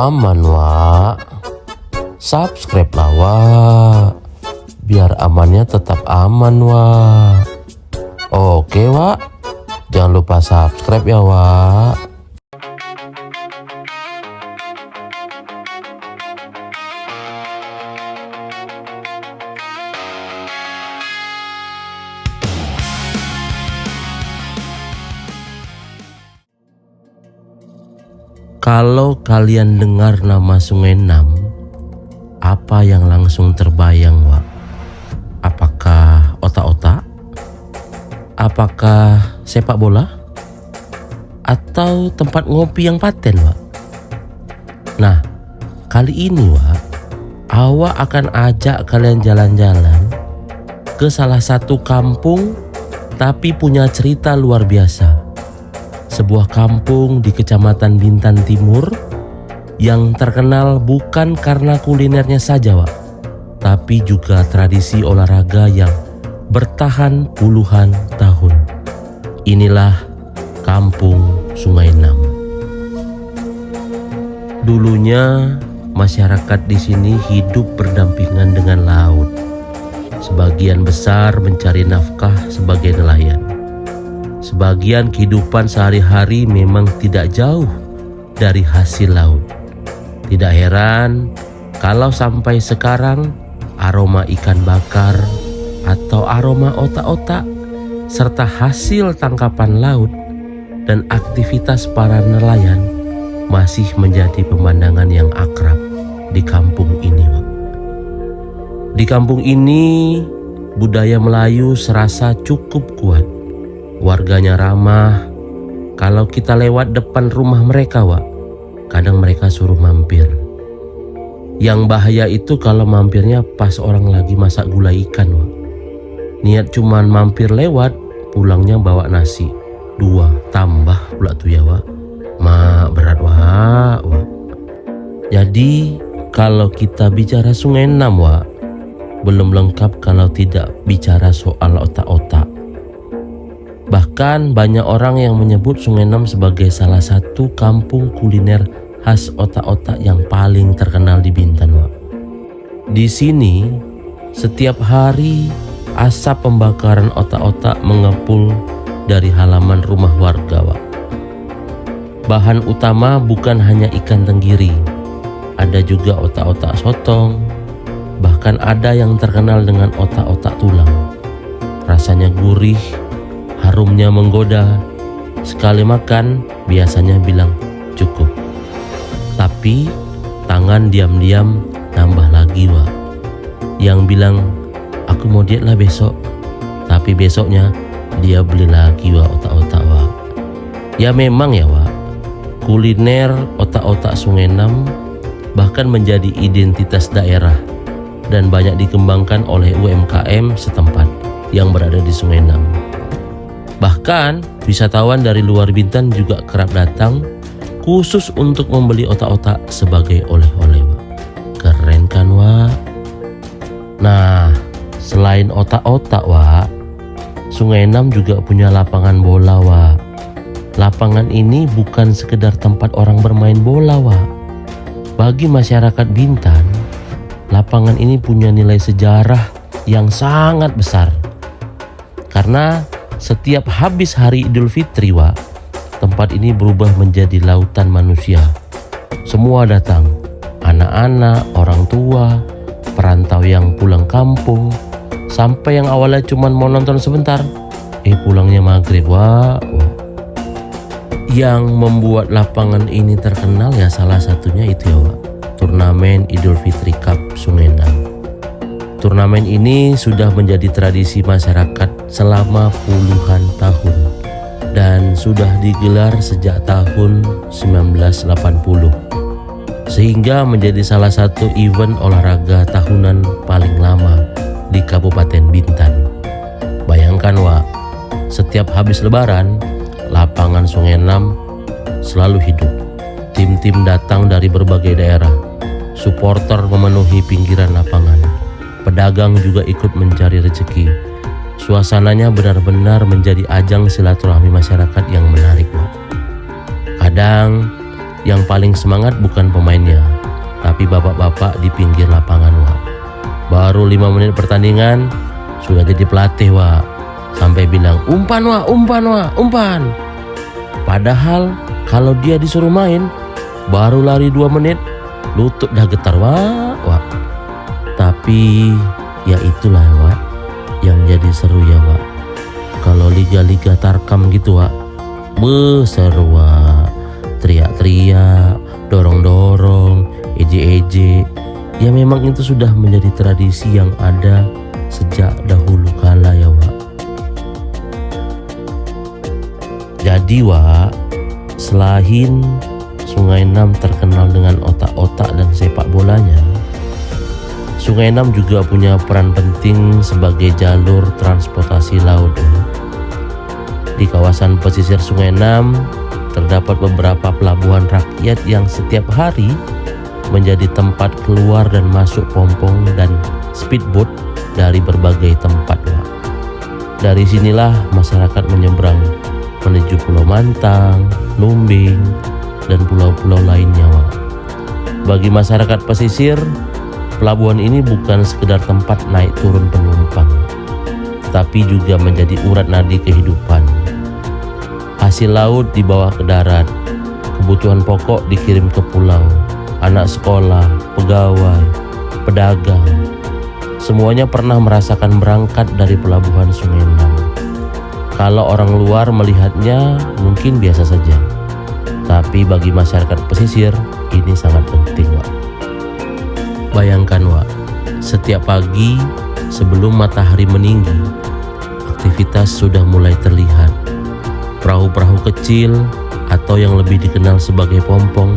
aman Wak. Subscribe lah Wak, biar amannya tetap aman Wak. Oke Wak, jangan lupa subscribe ya Wak. Kalau kalian dengar nama Sungai Nam, apa yang langsung terbayang Wak? Apakah otak-otak? Apakah sepak bola? Atau tempat ngopi yang paten Wak? Nah, kali ini Wak, awak akan ajak kalian jalan-jalan ke salah satu kampung tapi punya cerita luar biasa. Sebuah kampung di Kecamatan Bintan Timur yang terkenal bukan karena kulinernya saja Wak, tapi juga tradisi olahraga yang bertahan puluhan tahun. Inilah Kampung Sungai Nam. Dulunya masyarakat di sini hidup berdampingan dengan laut. Sebagian besar mencari nafkah sebagai nelayan. Sebagian kehidupan sehari-hari memang tidak jauh dari hasil laut. Tidak heran kalau sampai sekarang aroma ikan bakar atau aroma otak-otak serta hasil tangkapan laut dan aktivitas para nelayan masih menjadi pemandangan yang akrab di kampung ini. Di kampung ini budaya Melayu serasa cukup kuat. Warganya ramah. Kalau kita lewat depan rumah mereka Wak, kadang mereka suruh mampir. Yang bahaya itu kalau mampirnya pas orang lagi masak gulai ikan Wak. Niat cuman mampir lewat, pulangnya bawa nasi 2 tambah pula tuh ya Wak. Berat Wak. Jadi kalau kita bicara Sungai Nam Wak, belum lengkap kalau tidak bicara soal otak-otak. Bahkan banyak orang yang menyebut Sungai Nam sebagai salah satu kampung kuliner khas otak-otak yang paling terkenal di Bintan Wak. Di sini setiap hari asap pembakaran otak-otak mengepul dari halaman rumah warga Wak. Bahan utama bukan hanya ikan tenggiri, ada juga otak-otak sotong, bahkan ada yang terkenal dengan otak-otak tulang. Rasanya gurih, harumnya menggoda. Sekali makan biasanya bilang cukup, tapi tangan diam-diam nambah lagi Wak. Yang bilang aku mau diet lah besok, tapi besoknya dia beli lagi Wak otak-otak Wak. Ya memang ya Wak, kuliner otak-otak Sungai Nam bahkan menjadi identitas daerah dan banyak dikembangkan oleh UMKM setempat yang berada di Sungai Nam. Bahkan wisatawan dari luar Bintan juga kerap datang khusus untuk membeli otak-otak sebagai oleh-oleh Wak. Keren kan Wak? Nah, selain otak-otak Wak, Sungai Nam juga punya lapangan bola Wak. Lapangan ini bukan sekedar tempat orang bermain bola Wak. Bagi masyarakat Bintan, lapangan ini punya nilai sejarah yang sangat besar. Karena setiap habis hari Idul Fitri Wak, tempat ini berubah menjadi lautan manusia. Semua datang, anak-anak, orang tua, perantau yang pulang kampung, sampai yang awalnya cuma mau nonton sebentar, pulangnya maghrib Wak. Yang membuat lapangan ini terkenal ya salah satunya itu ya Wak, turnamen Idul Fitri Cup Sungai Nam. Turnamen ini sudah menjadi tradisi masyarakat selama puluhan tahun dan sudah digelar sejak tahun 1980, sehingga menjadi salah satu event olahraga tahunan paling lama di Kabupaten Bintan. Bayangkan Wak, setiap habis lebaran, lapangan Sungai Nam selalu hidup. Tim-tim datang dari berbagai daerah, supporter memenuhi pinggiran lapangan. Pedagang juga ikut mencari rezeki. Suasananya benar-benar menjadi ajang silaturahmi masyarakat yang menarik. Kadang Yang paling semangat bukan pemainnya, tapi bapak-bapak di pinggir lapangan, Wak. Baru 5 menit pertandingan sudah jadi pelatih, Wak. Sampai bilang, umpan Wak, umpan Wak, umpan. Padahal kalau dia disuruh main, baru lari 2 menit, lutut dah getar, Wak. Tapi ya itulah, Wak, yang jadi seru ya, Wak. Kalau liga-liga tarkam gitu, Wak, seru, Wak. Teriak-teriak, dorong-dorong, ejek-ejek. Ya memang itu sudah menjadi tradisi yang ada sejak dahulu kala ya, Wak. Jadi, Wak, selain Sungai Enam terkenal dengan otak-otak dan sepak bolanya, Sungai Enam juga punya peran penting sebagai jalur transportasi laut. Di kawasan pesisir Sungai Enam terdapat beberapa pelabuhan rakyat yang setiap hari menjadi tempat keluar dan masuk pompong dan speedboat dari berbagai tempat. Dari sinilah masyarakat menyeberang menuju Pulau Mantang, Lumbing, dan pulau-pulau lainnya. Bagi masyarakat pesisir, pelabuhan ini bukan sekedar tempat naik turun penumpang, tapi juga menjadi urat nadi kehidupan. Hasil laut dibawa ke darat, kebutuhan pokok dikirim ke pulau, anak sekolah, pegawai, pedagang, semuanya pernah merasakan berangkat dari pelabuhan Sungai Enam. Kalau orang luar melihatnya mungkin biasa saja, tapi bagi masyarakat pesisir ini sangat penting, Wak. Bayangkan, Wak, setiap pagi sebelum matahari meninggi, aktivitas sudah mulai terlihat. Perahu-perahu kecil atau yang lebih dikenal sebagai pompong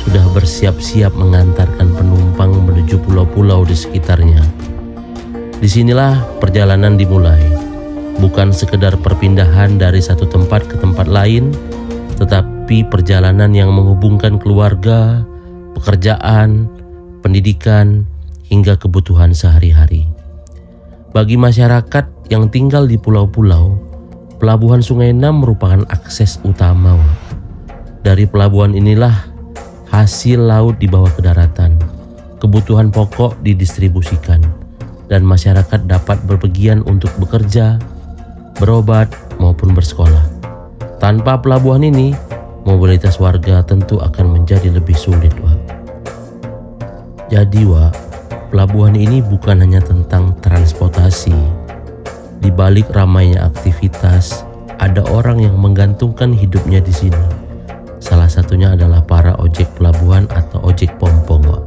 sudah bersiap-siap mengantarkan penumpang menuju pulau-pulau di sekitarnya. Disinilah perjalanan dimulai, bukan sekedar perpindahan dari satu tempat ke tempat lain, tetapi perjalanan yang menghubungkan keluarga, pekerjaan, pendidikan, hingga kebutuhan sehari-hari. Bagi masyarakat yang tinggal di pulau-pulau, pelabuhan Sungai Enam merupakan akses utama. Dari pelabuhan inilah hasil laut dibawa ke daratan, kebutuhan pokok didistribusikan, dan masyarakat dapat berpergian untuk bekerja, berobat, maupun bersekolah. Tanpa pelabuhan ini, mobilitas warga tentu akan menjadi lebih sulit, Wak. Jadi, Wak, pelabuhan ini bukan hanya tentang transportasi. Di balik ramainya aktivitas, ada orang yang menggantungkan hidupnya di sini. Salah satunya adalah para ojek pelabuhan atau ojek pompong, Wak.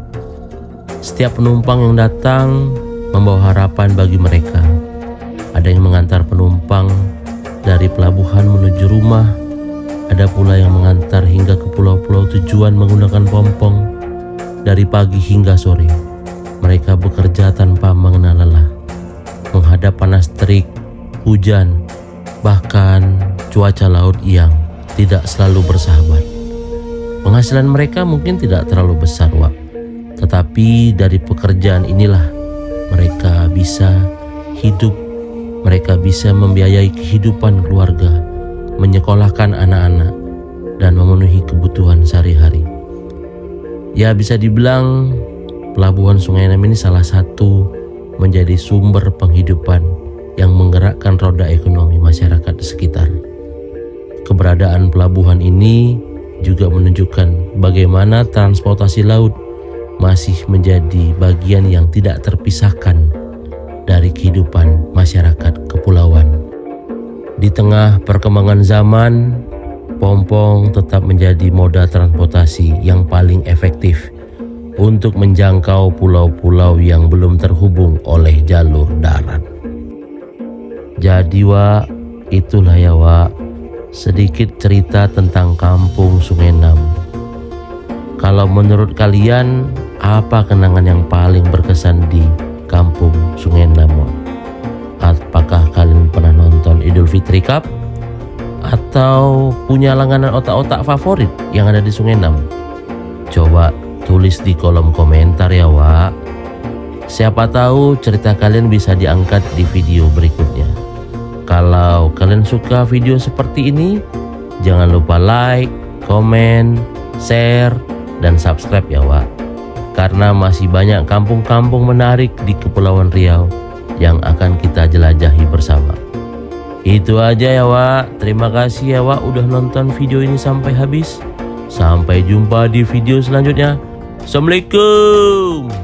Setiap penumpang yang datang membawa harapan bagi mereka. Ada yang mengantar penumpang dari pelabuhan menuju rumah, ada pula yang mengantar hingga ke pulau-pulau tujuan menggunakan pompong. Dari pagi hingga sore, mereka bekerja tanpa mengenal lelah, menghadap panas terik, hujan, bahkan cuaca laut yang tidak selalu bersahabat. Penghasilan mereka mungkin tidak terlalu besar, Wak, tetapi dari pekerjaan inilah mereka bisa hidup, mereka bisa membiayai kehidupan keluarga, menyekolahkan anak-anak, dan memenuhi kebutuhan sehari-hari. Ya, bisa dibilang pelabuhan Sungai Enam ini salah satu menjadi sumber penghidupan yang menggerakkan roda ekonomi masyarakat di sekitar. Keberadaan pelabuhan ini juga menunjukkan bagaimana transportasi laut masih menjadi bagian yang tidak terpisahkan dari kehidupan masyarakat kepulauan. Di tengah perkembangan zaman, pompong tetap menjadi moda transportasi yang paling efektif untuk menjangkau pulau-pulau yang belum terhubung oleh jalur darat. Jadi, Wak, itulah ya, Wak, sedikit cerita tentang kampung Sungai Enam. Kalau menurut kalian, apa kenangan yang paling berkesan di kampung Sungai Enam, Wak? Apakah kalian pernah nonton Idul Fitri Cup? Atau punya langganan otak-otak favorit yang ada di Sungai Enam? Coba tulis di kolom komentar ya, Wak. Siapa tahu cerita kalian bisa diangkat di video berikutnya. Kalau kalian suka video seperti ini, jangan lupa like, komen, share, dan subscribe ya Wak. Karena masih banyak kampung-kampung menarik di Kepulauan Riau yang akan kita jelajahi bersama. Itu aja ya Wak. Terima kasih ya Wak udah nonton video ini sampai habis. Sampai jumpa di video selanjutnya. Assalamualaikum.